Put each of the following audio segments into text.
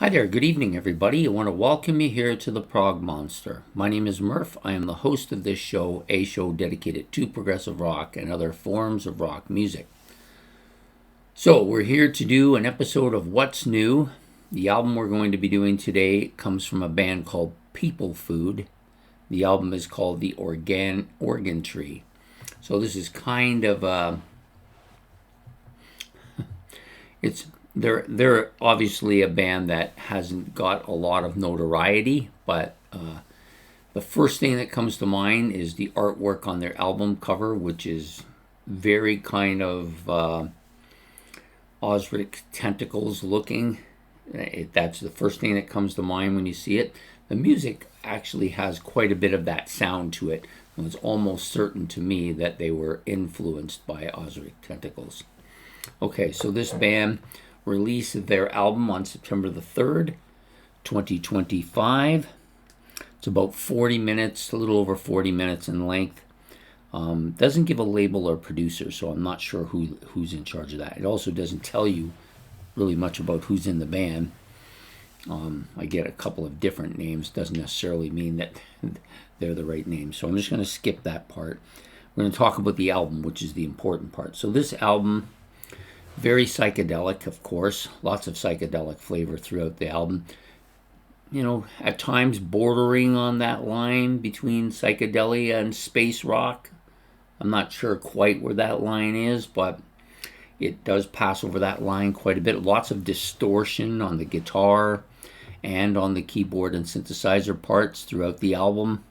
Hi there, good evening everybody. I want to welcome you here to the Prog Monster. My name is Murph. I am the host of this show, a show dedicated to progressive rock and other forms of rock music. So, we're here to do an episode of What's New. The album we're going to be doing today comes from a band called Peoplefood. The album is called The Organ Tree. So, this is kind of they're obviously a band that hasn't got a lot of notoriety, but the first thing that comes to mind is the artwork on their album cover, which is very kind of Osric tentacles looking. That's the first thing that comes to mind when you see it. The music actually has quite a bit of that sound to it. It was almost certain to me that they were influenced by Osric tentacles. Okay, so this band released their album on September the 3rd, 2025. It's about 40 minutes, a little over 40 minutes in length. Doesn't give a label or producer, so I'm not sure who's in charge of that. It also doesn't tell you really much about who's in the band. I get a couple of different names. Doesn't necessarily mean that they're the right names. So I'm just going to skip that part. We're going to talk about the album, which is the important part. So this album, very psychedelic, of course. Lots of psychedelic flavor throughout the album. You know, at times bordering on that line between psychedelia and space rock. I'm not sure quite where that line is, but it does pass over that line quite a bit. Lots of distortion on the guitar and on the keyboard and synthesizer parts throughout the album.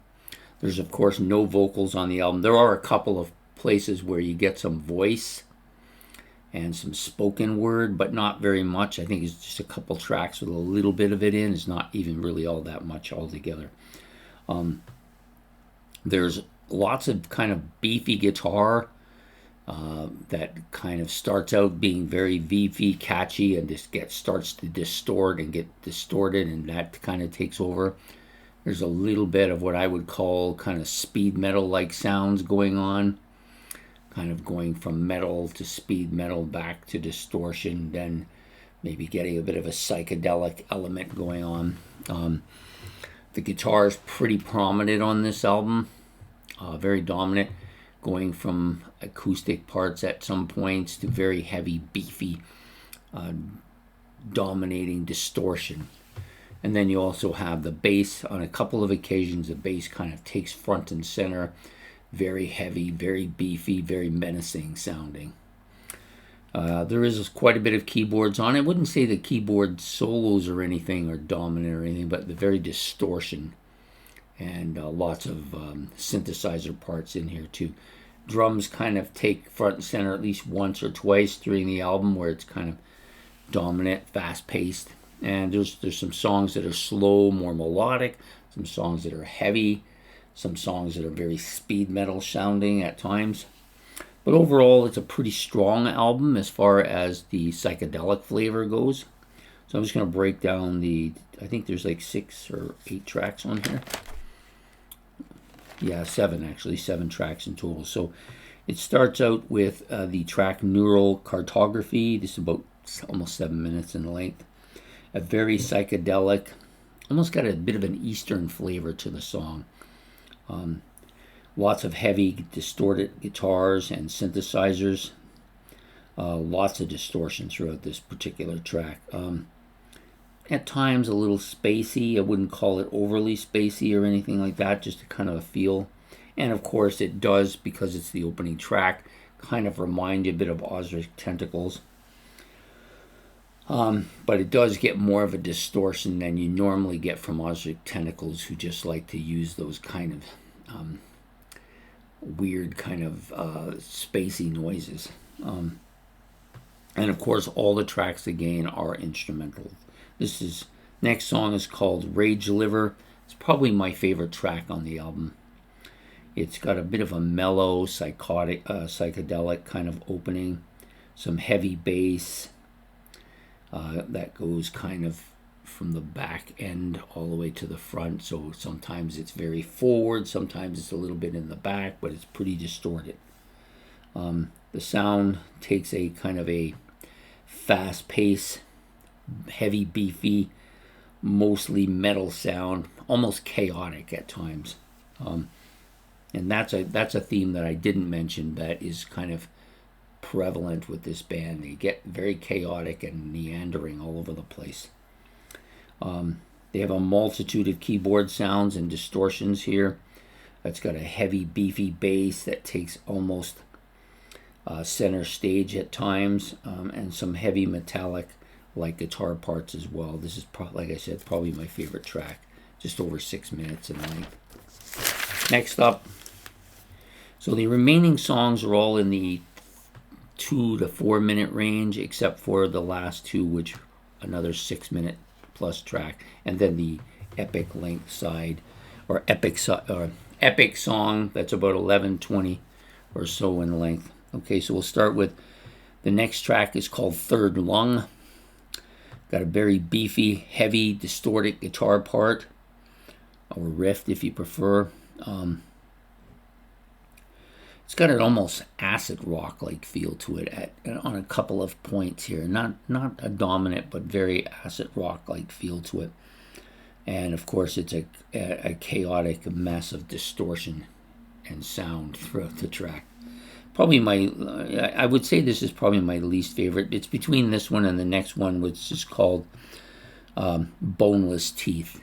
There's, of course, no vocals on the album. There are a couple of places where you get some voice and some spoken word, but not very much. I think it's just a couple tracks with a little bit of it in. It's not even really all that much altogether. There's lots of kind of beefy guitar that kind of starts out being very beefy, catchy, and just starts to distort and get distorted, and that kind of takes over. There's a little bit of what I would call kind of speed metal-like sounds going on, kind of going from metal to speed metal back to distortion, then maybe getting a bit of a psychedelic element going on. The guitar is pretty prominent on this album, very dominant, going from acoustic parts at some points to very heavy, beefy, dominating distortion. And then you also have the bass. On a couple of occasions, the bass kind of takes front and center, very heavy, very beefy, very menacing sounding. There is quite a bit of keyboards on it. I wouldn't say the keyboard solos or anything are dominant or anything, but the very distortion and lots of synthesizer parts in here too. Drums kind of take front and center at least once or twice during the album, where it's kind of dominant, fast-paced. And there's some songs that are slow, more melodic, some songs that are heavy, some songs that are very speed metal sounding at times. But overall, it's a pretty strong album as far as the psychedelic flavor goes. So I'm just going to break down I think there's like 6 or 8 tracks on here. Yeah, 7 actually, 7 tracks in total. So it starts out with the track Neural Cartography. This is about almost 7 minutes in length. A very psychedelic, almost got a bit of an Eastern flavor to the song. Lots of heavy, distorted guitars and synthesizers. Lots of distortion throughout this particular track. At times a little spacey. I wouldn't call it overly spacey or anything like that, just a kind of a feel. And of course it does, because it's the opening track, kind of remind you a bit of Osric Tentacles. But it does get more of a distortion than you normally get from Osric Tentacles, who just like to use those kind of weird kind of spacey noises. And of course all the tracks again are instrumental. Next song is called Rage Liver. It's probably my favorite track on the album. It's got a bit of a mellow, psychedelic kind of opening, some heavy bass that goes kind of from the back end all the way to the front. So sometimes it's very forward, sometimes it's a little bit in the back, but it's pretty distorted. The sound takes a kind of a fast pace, heavy, beefy, mostly metal sound, almost chaotic at times. And that's a theme that I didn't mention that is kind of prevalent with this band. They get very chaotic and meandering all over the place. They have a multitude of keyboard sounds and distortions here. It's got a heavy, beefy bass that takes almost center stage at times, and some heavy metallic like guitar parts as well. This is, like I said, probably my favorite track, just over 6 minutes in length. Next up, so the remaining songs are all in the 2 to 4 minute range, except for the last two, which another 6 minute plus track, and then the epic length side, or epic song that's about 11:20 or so in length. Okay, so we'll start with the next track is called Third Lung. Got a very beefy, heavy, distorted guitar part, or riff if you prefer. It's got an almost acid rock like feel to it on a couple of points here. Not a dominant, but very acid rock like feel to it. And of course, it's a chaotic mess of distortion and sound throughout the track. Probably I would say this is probably my least favorite. It's between this one and the next one, which is called Boneless Teeth.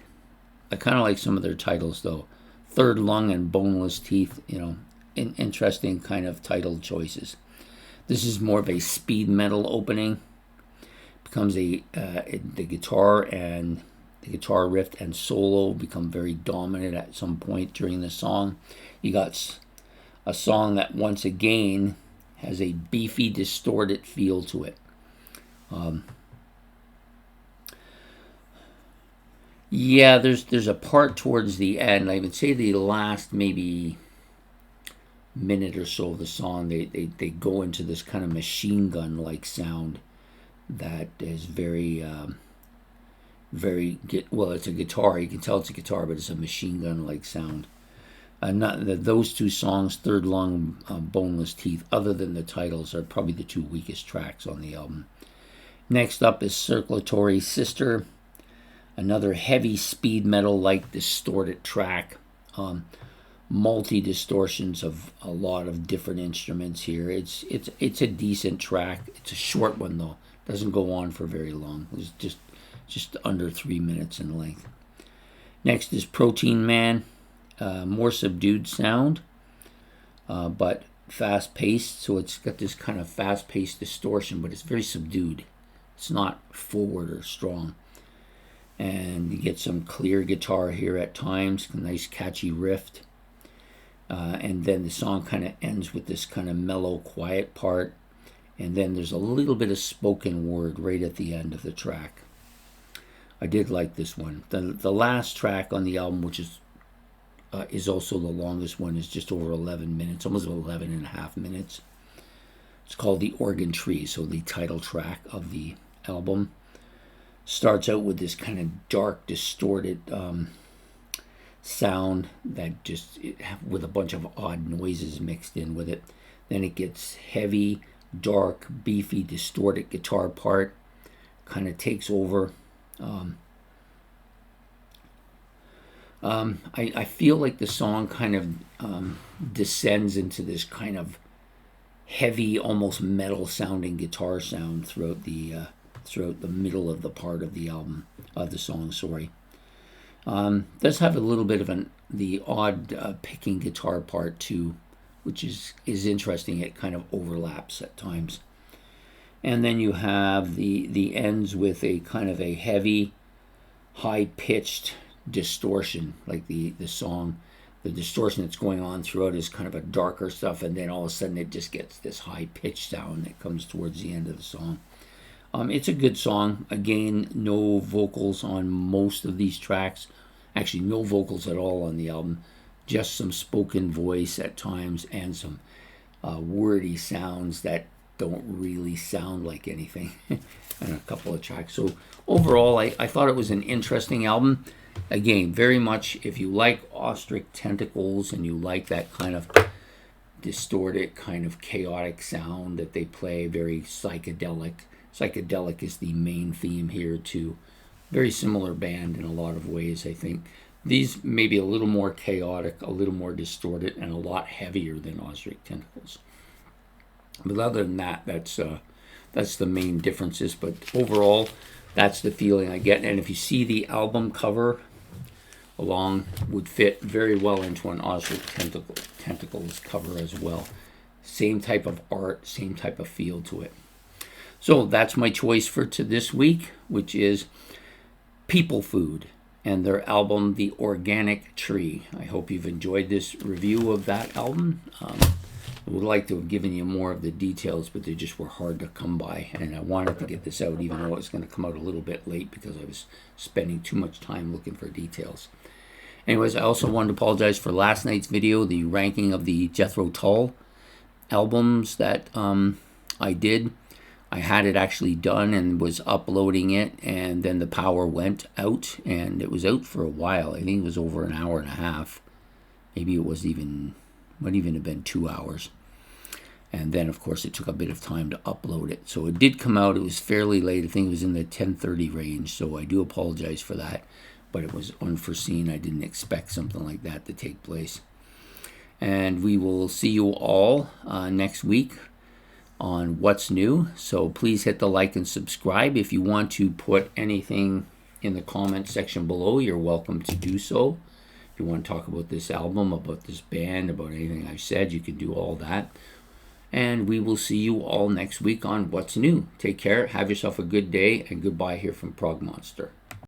I kind of like some of their titles though. Third Lung and Boneless Teeth, interesting kind of title choices. This is more of a speed metal opening. Becomes the guitar and the guitar riff and solo become very dominant at some point during the song. You got a song that once again has a beefy, distorted feel to it. Yeah, there's a part towards the end. I would say the last maybe minute or so of the song, they go into this kind of machine gun like sound that is very it's a guitar. You can tell it's a guitar, but it's a machine gun like sound. Those two songs, Third Lung, Boneless Teeth, other than the titles, are probably the two weakest tracks on the album. Next up is Circulatory Sister, another heavy speed metal like distorted track. Multi-distortions of a lot of different instruments here. It's a decent track. It's a short one though. Doesn't go on for very long. It's just under 3 minutes in length. Next is Protein Man. More subdued sound, but fast-paced. So it's got this kind of fast-paced distortion, but it's very subdued. It's not forward or strong. And you get some clear guitar here at times, a nice catchy riff. And then the song kind of ends with this kind of mellow, quiet part. And then there's a little bit of spoken word right at the end of the track. I did like this one. The last track on the album, which is also the longest one, is just over 11 minutes, almost 11 and a half minutes. It's called The Organ Tree, so the title track of the album. Starts out with this kind of dark, distorted sound that with a bunch of odd noises mixed in with it. Then it gets heavy, dark, beefy, distorted guitar part, kind of takes over. I feel like the song kind of descends into this kind of heavy, almost metal sounding guitar sound throughout the middle of the part of the album, of the song, sorry. Does have a little bit of the odd picking guitar part too, which is interesting. It kind of overlaps at times. And then you have the ends with a kind of a heavy, high-pitched distortion, like the song. The distortion that's going on throughout is kind of a darker stuff, and then all of a sudden it just gets this high-pitched sound that comes towards the end of the song. It's a good song. Again, no vocals on most of these tracks. Actually, no vocals at all on the album. Just some spoken voice at times and some wordy sounds that don't really sound like anything on a couple of tracks. So overall, I thought it was an interesting album. Again, very much if you like Ostrich Tentacles and you like that kind of distorted, kind of chaotic sound that they play, very psychedelic. Psychedelic is the main theme here too. Very similar band in a lot of ways, I think. These may be a little more chaotic, a little more distorted, and a lot heavier than Osric Tentacles. But other than that, that's the main differences. But overall, that's the feeling I get. And if you see the album cover along, would fit very well into an Osric Tentacles cover as well. Same type of art, same type of feel to it. So that's my choice for this week, which is Peoplefood and their album, The Organic Tree. I hope you've enjoyed this review of that album. I would like to have given you more of the details, but they just were hard to come by. And I wanted to get this out, even though it's going to come out a little bit late because I was spending too much time looking for details. Anyways, I also wanted to apologize for last night's video, the ranking of the Jethro Tull albums that I did. I had it actually done and was uploading it, and then the power went out, and it was out for a while. I think it was over an hour and a half. Maybe it was might even have been 2 hours. And then, of course, it took a bit of time to upload it. So it did come out. It was fairly late. I think it was in the 10:30 range, so I do apologize for that. But it was unforeseen. I didn't expect something like that to take place. And we will see you all next week on What's New. So please hit the like and subscribe. If you want to put anything in the comment section below, you're welcome to do so. If you want to talk about this album, about this band, about anything I've said, you can do all that. And we will see you all next week on What's New. Take care, have yourself a good day, and goodbye here from Prog Monster.